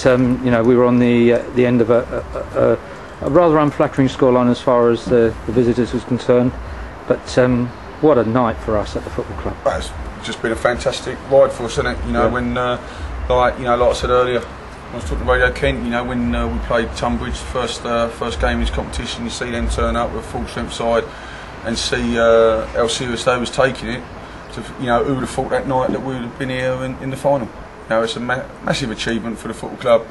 You know, we were on the end of a rather unflattering scoreline as far as the visitors was concerned, but what a night for us at the football club. It's just been a fantastic ride for us, hasn't it? You know, when like I said earlier, I was talking to Radio Kent. You know, when we played Tunbridge, first game in this competition, you see them turn up with a full strength side and see how serious they was taking it. So, you know, who would have thought that night that we would have been here in the final? You know, it's a massive achievement for the football club.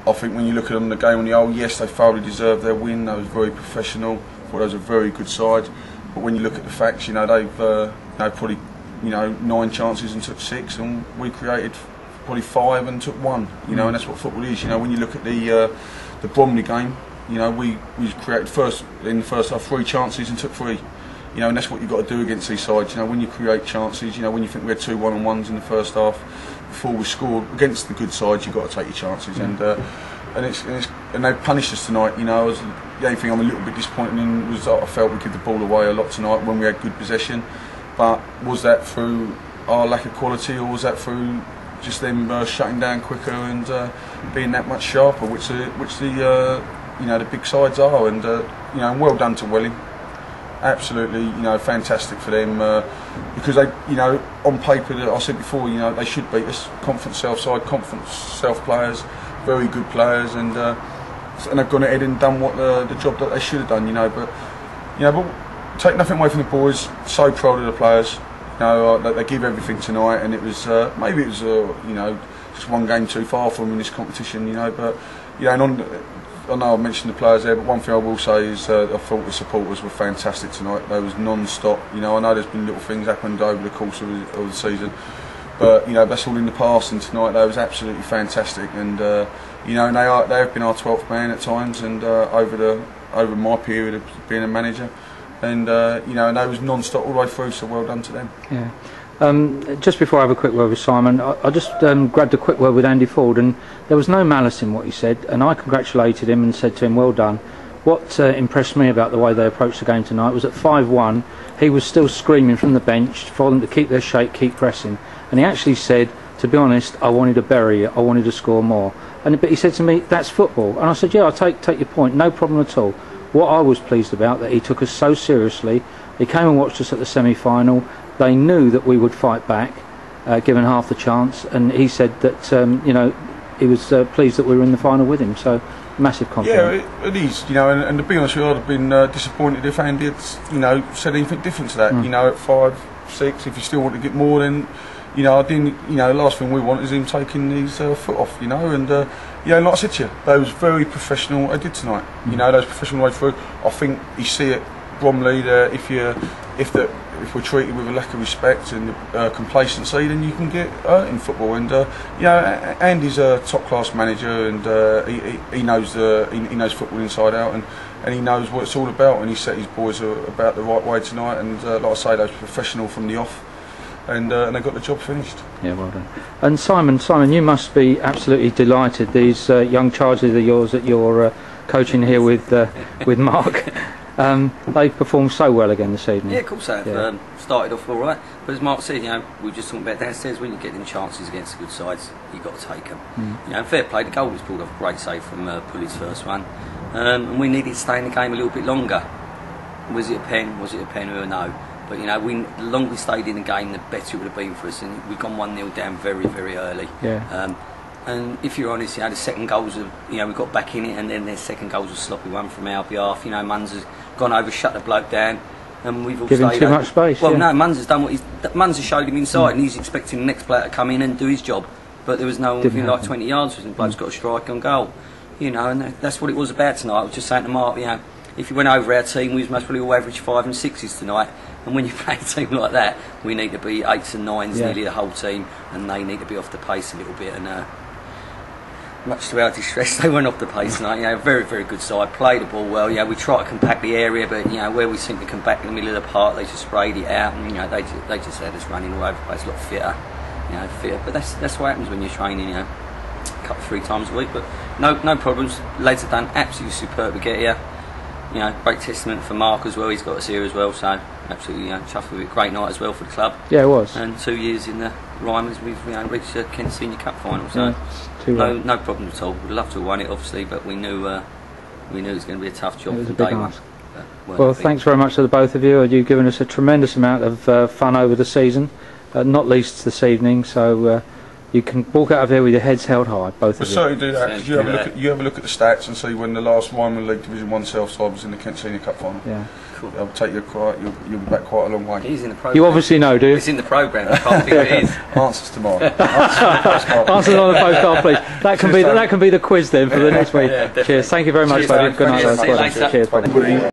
I think when you look at them, the game on the whole, yes, they thoroughly deserved their win. They was very professional. I thought they was a very good side. But when you look at the facts, you know, they've probably 9 chances and took 6, and we created probably 5 and took 1. You know, and that's what football is. You know, when you look at the Bromley game, you know, we created in the first half 3 chances and took 3. You know, and that's what you've got to do against these sides. You know, when you create chances, you know, when you think we had 2 1-on-1s in the first half before we scored against the good sides, you've got to take your chances. And they punished us tonight. You know, the only thing I'm a little bit disappointed in was that I felt we gave the ball away a lot tonight when we had good possession. But was that through our lack of quality, or was that through just them shutting down quicker and being that much sharper, which the big sides are? And you know, well done to Welling. Absolutely, you know, fantastic for them because they, you know, on paper, I said before, you know, they should beat us. Confident self side, confident self players, very good players, and they've gone ahead and done what the job that they should have done, you know. But take nothing away from the boys. So proud of the players. You know, that they give everything tonight, and it was maybe it was you know, just one game too far for them in this competition, you know. But you know, and I know I mentioned the players there, but one thing I will say is I thought the supporters were fantastic tonight. They was non-stop. You know, I know there's been little things happened over the course of the season, but you know, that's all in the past. And tonight they was absolutely fantastic. And you know, and they have been our 12th man at times, and over my period of being a manager, and you know, and they was non-stop all the way through. So well done to them. Yeah. Just before I have a quick word with Simon, I just grabbed a quick word with Andy Ford, and there was no malice in what he said, and I congratulated him and said to him, well done. What impressed me about the way they approached the game tonight was at 5-1, he was still screaming from the bench for them to keep their shape, keep pressing, and he actually said, to be honest, I wanted to bury it, I wanted to score more. But he said to me, that's football. And I said, yeah, I'll take your point, no problem at all. What I was pleased about, that he took us so seriously. He came and watched us at the semi-final. They knew that we would fight back, given half the chance, and he said that you know, he was pleased that we were in the final with him. So massive compliment. Yeah, it is. You know, and to be honest with you, I'd have been disappointed if Andy had, you know, said anything different to that. You know, at 5-6, if you still want to get more, then you know, I didn't. You know, the last thing we want is him taking his foot off. You know, and you know, like I said to you, they was very professional. They did tonight. You know, they was professional way through. I think you see it, Bromley. If we're treated with a lack of respect and complacency, then you can get hurt in football. And you know, Andy's a top-class manager, and he knows he knows football inside out, and he knows what it's all about. And he set his boys about the right way tonight. And like I say, they was professional from the off, and they got the job finished. Yeah, well done. And Simon, you must be absolutely delighted. These young charges of yours that you're coaching here with Marc. They've performed so well again this evening. Yeah, of course they have. Yeah. Started off all right, but as Marc said, we were just talking about downstairs. When you get them chances against the good sides, you've got to take them. Fair play. The goal was pulled off a great save from Pulley's first one, and we needed to stay in the game a little bit longer. Was it a pen? Was it a pen? Who will know? But the longer we stayed in the game, the better it would have been for us. And we've gone 1-0 down very, very early. Yeah. And if you're honest, the second goals of we got back in it, and then their second goals were sloppy one from our behalf. Munz has gone over, shut the bloke down, and we've all given stayed too over. much space. Well, yeah. no, Munz has done what Munz has showed him inside, and he's expecting the next player to come in and do his job. But there was no one within like 20 yards, and the bloke's got a strike on goal. And that's what it was about tonight. I was just saying to Marc, if you went over our team, we must probably all average 5 and 6s tonight. And when you play a team like that, we need to be 8s and 9s nearly the whole team, and they need to be off the pace a little bit. And much to our distress, they went off the pace tonight. Very, very good side. Played the ball well. We tried to compact the area, but where we seemed to compact in the middle of the park, they just sprayed it out, and they just had us running all over the place, a lot fitter. Fitter. But that's what happens when you're training. A couple 3 times a week, but no problems. Lads have done absolutely superb to get here. Great testament for Marc as well. He's got us here as well, so absolutely chuffed with it. Great night as well for the club. Yeah, it was. And 2 years in the Rhymers, we've reached the Kent Senior Cup final. So no problem at all. We'd love to have won it, obviously, but we knew it was going to be a tough job. It was from a big day one. ask. Well, thanks very much to the both of you. You've given us a tremendous amount of fun over the season, not least this evening. So you can walk out of here with your heads held high, both of you. Certainly do that, because you have a look at the stats and see when the last Ryman League Division 1 South side was in the Kent Senior Cup final. Yeah. Cool. It'll take you you'll be back quite a long way. He's in the programme. You obviously know, do you? It's in the programme. I can't think it is. Answers tomorrow. Answers on the postcard, please. That can be the quiz then for the next week. Cheers. Thank you very much, buddy. Good night. See you later. Cheers, buddy.